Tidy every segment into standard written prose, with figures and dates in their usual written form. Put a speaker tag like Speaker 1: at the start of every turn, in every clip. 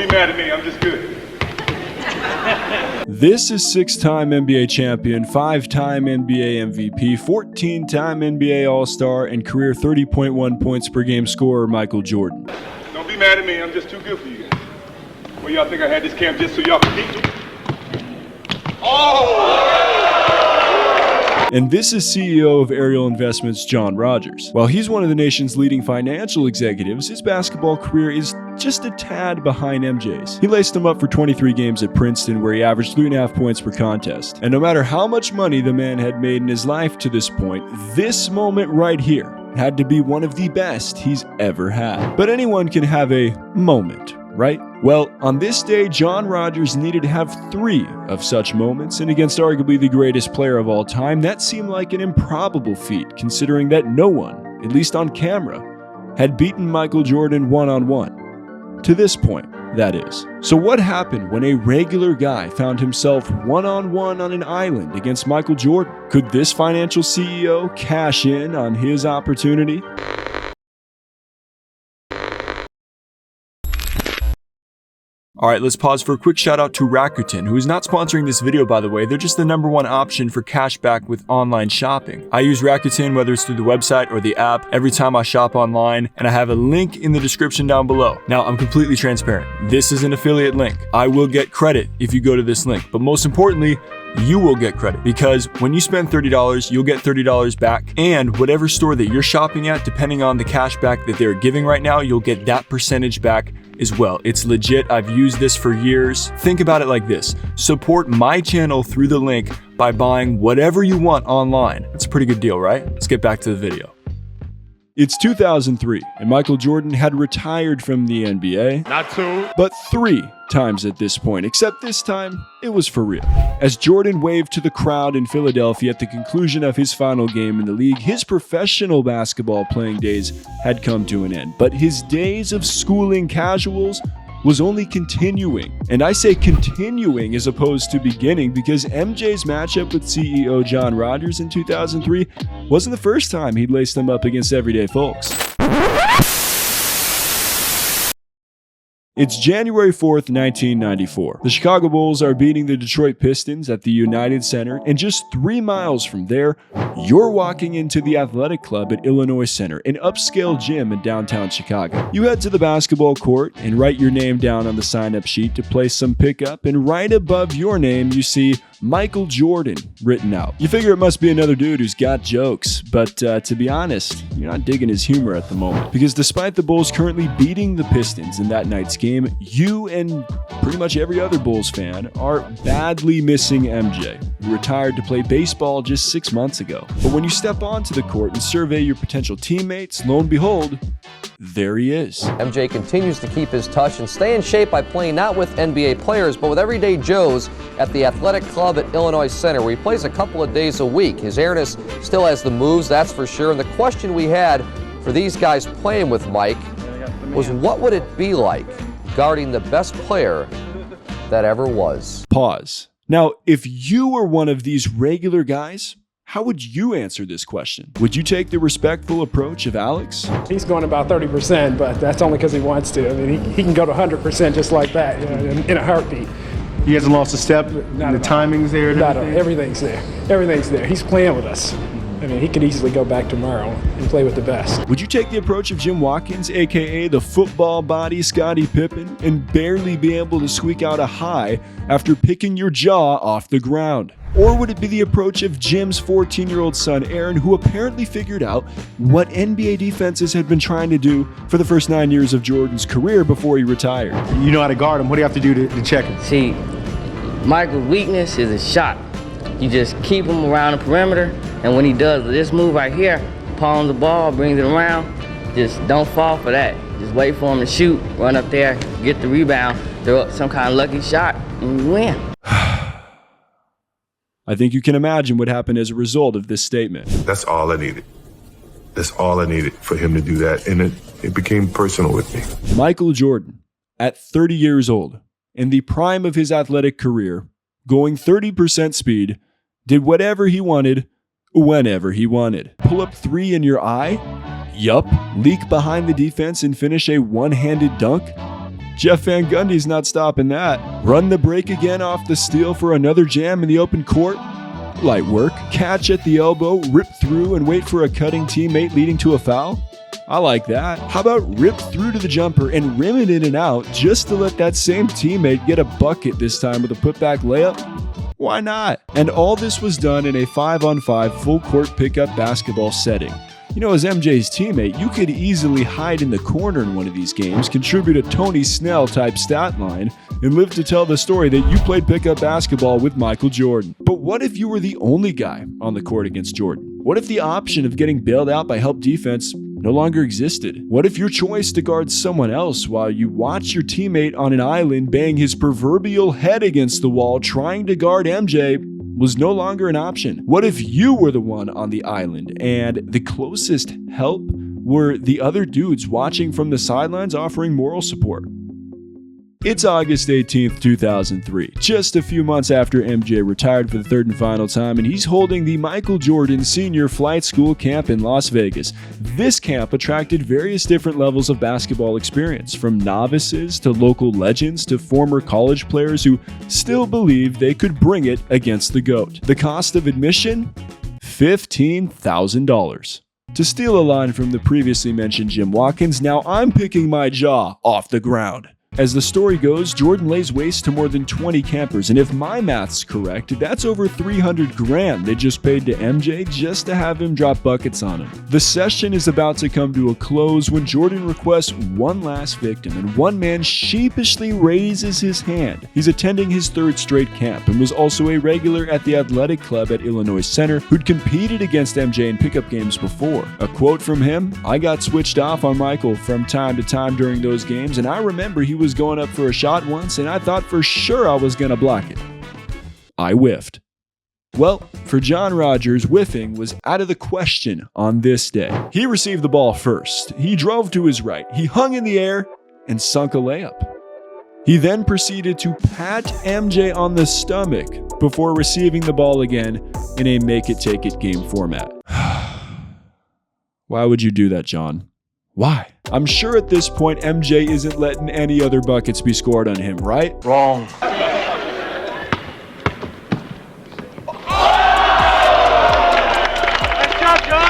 Speaker 1: be mad at me, I'm just good.
Speaker 2: This is 6-time NBA champion, 5-time NBA MVP, 14-time NBA All-Star, and career 30.1 points per game scorer Michael Jordan.
Speaker 1: Don't be mad at me, I'm just too good for you guys. Well, y'all think I had this camp just so y'all could beat me? Oh!
Speaker 2: And this is CEO of Ariel Investments, John Rogers. While he's one of the nation's leading financial executives, his basketball career is just a tad behind MJ's. He laced him up for 23 games at Princeton, where he averaged 3.5 points per contest. And no matter how much money the man had made in his life to this point, this moment right here had to be one of the best he's ever had. But anyone can have a moment, right? Well, on this day, John Rogers needed to have 3 of such moments, and against arguably the greatest player of all time, that seemed like an improbable feat, considering that no one, at least on camera, had beaten Michael Jordan one-on-one. To this point, that is. So what happened when a regular guy found himself one-on-one on an island against Michael Jordan? Could this financial CEO cash in on his opportunity? Alright, let's pause for a quick shout out to Rakuten, who is not sponsoring this video by the way. They're just the #1 option for cash back with online shopping. I use Rakuten whether it's through the website or the app every time I shop online, and I have a link in the description down below. Now, I'm completely transparent. This is an affiliate link. I will get credit if you go to this link, but most importantly, you will get credit, because when you spend $30, you'll get $30 back, and whatever store that you're shopping at, depending on the cash back that they're giving right now, you'll get that percentage back as well. It's legit. I've used this for years. Think about it like this. Support my channel through the link by buying whatever you want online. It's a pretty good deal, right? Let's get back to the video. It's 2003, and Michael Jordan had retired from the NBA.
Speaker 1: Not 2.
Speaker 2: But 3 times at this point, except this time, it was for real. As Jordan waved to the crowd in Philadelphia at the conclusion of his final game in the league, his professional basketball playing days had come to an end. But his days of schooling casuals was only continuing. And I say continuing as opposed to beginning, because MJ's matchup with CEO John Rogers in 2003 wasn't the first time he'd laced them up against everyday folks. It's January 4th, 1994. The Chicago Bulls are beating the Detroit Pistons at the United Center, and just 3 miles from there, you're walking into the athletic club at Illinois Center, an upscale gym in downtown Chicago. You head to the basketball court and write your name down on the sign-up sheet to place some pickup, and right above your name, you see Michael Jordan written out. You figure it must be another dude who's got jokes, but to be honest, you're not digging his humor at the moment. Because despite the Bulls currently beating the Pistons in that night's game, you and pretty much every other Bulls fan are badly missing MJ, who retired to play baseball just 6 months ago. But when you step onto the court and survey your potential teammates, lo and behold, there he is.
Speaker 3: MJ continues to keep his touch and stay in shape by playing not with NBA players, but with everyday Joes at the athletic club at Illinois Center, where he plays a couple of days a week. His airness still has the moves, that's for sure. And the question we had for these guys playing with Mike was, what would it be like guarding the best player that ever was?
Speaker 2: Pause. Now, if you were one of these regular guys, how would you answer this question? Would you take the respectful approach of Alex?
Speaker 4: He's going about 30%, but that's only because he wants to. I mean, he can go to 100% just like that, you know, in a heartbeat.
Speaker 5: He hasn't lost a step? The timing's there and everything?
Speaker 4: Everything's there. Everything's there. He's playing with us. I mean, he could easily go back tomorrow and play with the best.
Speaker 2: Would you take the approach of Jim Watkins, aka the football body Scottie Pippen, and barely be able to squeak out a high after picking your jaw off the ground? Or would it be the approach of Jim's 14-year-old son, Aaron, who apparently figured out what NBA defenses had been trying to do for the first 9 years of Jordan's career before he retired?
Speaker 5: You know how to guard him. What do you have to do to check him?
Speaker 6: See, Michael's weakness is his shot. You just keep him around the perimeter, and when he does this move right here, palms the ball, brings it around, just don't fall for that. Just wait for him to shoot, run up there, get the rebound, throw up some kind of lucky shot, and you win.
Speaker 2: I think you can imagine what happened as a result of this statement.
Speaker 7: That's all I needed. That's all I needed for him to do that. And it became personal with me.
Speaker 2: Michael Jordan, at 30 years old, in the prime of his athletic career, going 30% speed, did whatever he wanted, whenever he wanted. Pull up 3 in your eye? Yup. Leak behind the defense and finish a one-handed dunk? Jeff Van Gundy's not stopping that. Run the break again off the steal for another jam in the open court. Light work. Catch at the elbow, rip through and wait for a cutting teammate leading to a foul. I like that. How about rip through to the jumper and rim it in and out just to let that same teammate get a bucket, this time with a putback layup? Why not? And all this was done in a 5-on-5 full-court pickup basketball setting. You know, as MJ's teammate, you could easily hide in the corner in one of these games, contribute a Tony Snell-type stat line, and live to tell the story that you played pickup basketball with Michael Jordan. But what if you were the only guy on the court against Jordan? What if the option of getting bailed out by help defense no longer existed? What if your choice to guard someone else while you watch your teammate on an island bang his proverbial head against the wall trying to guard MJ was no longer an option? What if you were the one on the island and the closest help were the other dudes watching from the sidelines offering moral support? It's August 18th, 2003, just a few months after MJ retired for the third and final time, and he's holding the Michael Jordan Senior Flight School Camp in Las Vegas. This camp attracted various different levels of basketball experience, from novices to local legends to former college players who still believed they could bring it against the GOAT. The cost of admission? $15,000. To steal a line from the previously mentioned Jim Watkins, now I'm picking my jaw off the ground. As the story goes, Jordan lays waste to more than 20 campers, and if my math's correct, that's over $300,000 they just paid to MJ just to have him drop buckets on him. The session is about to come to a close when Jordan requests one last victim, and one man sheepishly raises his hand. He's attending his third straight camp and was also a regular at the athletic club at Illinois Center who'd competed against MJ in pickup games before. A quote from him: "I got switched off on Michael from time to time during those games, and I remember he was going up for a shot once and I thought for sure I was going to block it. I whiffed." Well, for John Rodgers, whiffing was out of the question on this day. He received the ball first. He drove to his right. He hung in the air and sunk a layup. He then proceeded to pat MJ on the stomach before receiving the ball again in a make-it-take-it game format. Why would you do that, John? Why? I'm sure at this point MJ isn't letting any other buckets be scored on him, right?
Speaker 6: Wrong.
Speaker 1: Nice job, John.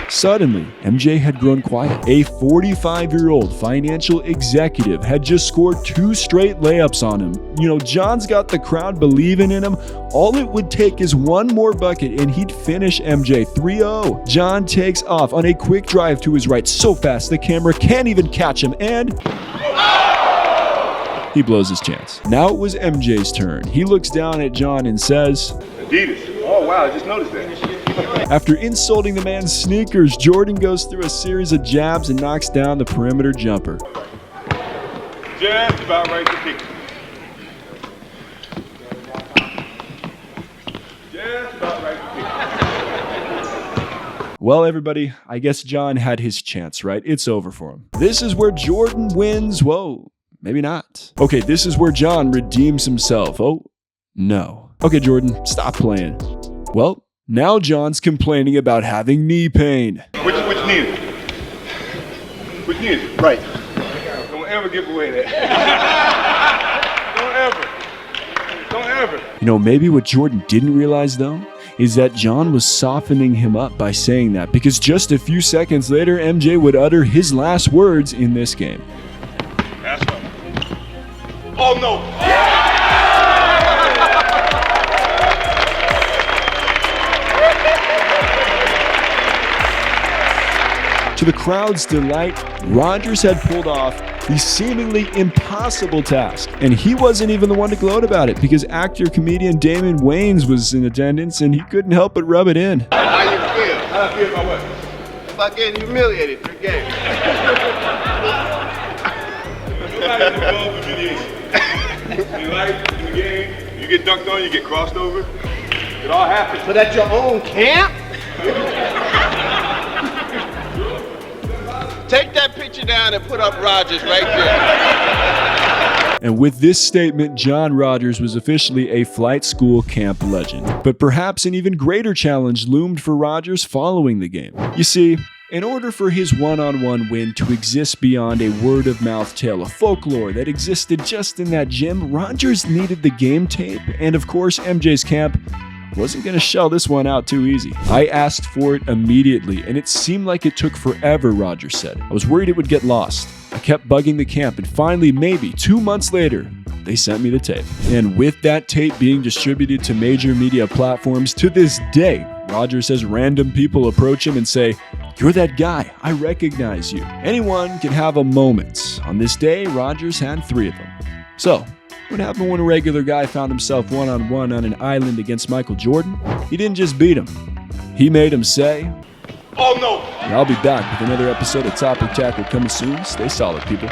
Speaker 2: Suddenly, MJ had grown quiet. A 45-year-old financial executive had just scored 2 straight layups on him. You know, John's got the crowd believing in him. All it would take is one more bucket and he'd finish MJ 3-0. John takes off on a quick drive to his right so fast the camera can't even catch him, and he blows his chance. Now it was MJ's turn. He looks down at John and says,
Speaker 1: Adidas. Oh, wow, I just noticed that.
Speaker 2: After insulting the man's sneakers, Jordan goes through a series of jabs and knocks down the perimeter jumper.
Speaker 1: Just about right to kick. Just about right to kick.
Speaker 2: Well, everybody, I guess John had his chance, right? It's over for him. This is where Jordan wins. Whoa, maybe not. Okay, this is where John redeems himself. Oh, no. Okay, Jordan, stop playing. Well, now John's complaining about having knee pain.
Speaker 1: Which knee is it? Which knee is it?
Speaker 5: Right.
Speaker 1: Don't ever give away that. Don't ever.
Speaker 2: You know, maybe what Jordan didn't realize, though, is that John was softening him up by saying that, because just a few seconds later, MJ would utter his last words in this game.
Speaker 1: That's right. Oh, no.
Speaker 2: To the crowd's delight, Rodgers had pulled off the seemingly impossible task, and he wasn't even the one to gloat about it, because actor-comedian Damon Wayans was in attendance and he couldn't help but rub it in.
Speaker 8: How you feel?
Speaker 1: How I feel about what?
Speaker 8: About getting humiliated in the game.
Speaker 1: Nobody's involved with humiliation. In life, in the game, you get dunked on, you get crossed over. It all happens.
Speaker 8: But at your own camp? Take that picture down and put up Rodgers right there.
Speaker 2: And with this statement, John Rodgers was officially a flight school camp legend. But perhaps an even greater challenge loomed for Rodgers following the game. You see, in order for his one-on-one win to exist beyond a word-of-mouth tale of folklore that existed just in that gym, Rodgers needed the game tape, and of course, MJ's camp wasn't going to shell this one out too easy. I asked for it immediately, and it seemed like it took forever, Rodgers said. I was worried it would get lost. I kept bugging the camp, and finally, maybe 2 months later, they sent me the tape. And with that tape being distributed to major media platforms, to this day, Rodgers has random people approach him and say, "You're that guy. I recognize you." Anyone can have a moment. On this day, Rodgers had 3 of them. So, what happened when a regular guy found himself one-on-one on an island against Michael Jordan? He didn't just beat him. He made him say,
Speaker 1: Oh no!
Speaker 2: and I'll be back with another episode of Topic Tackle coming soon. Stay solid, people.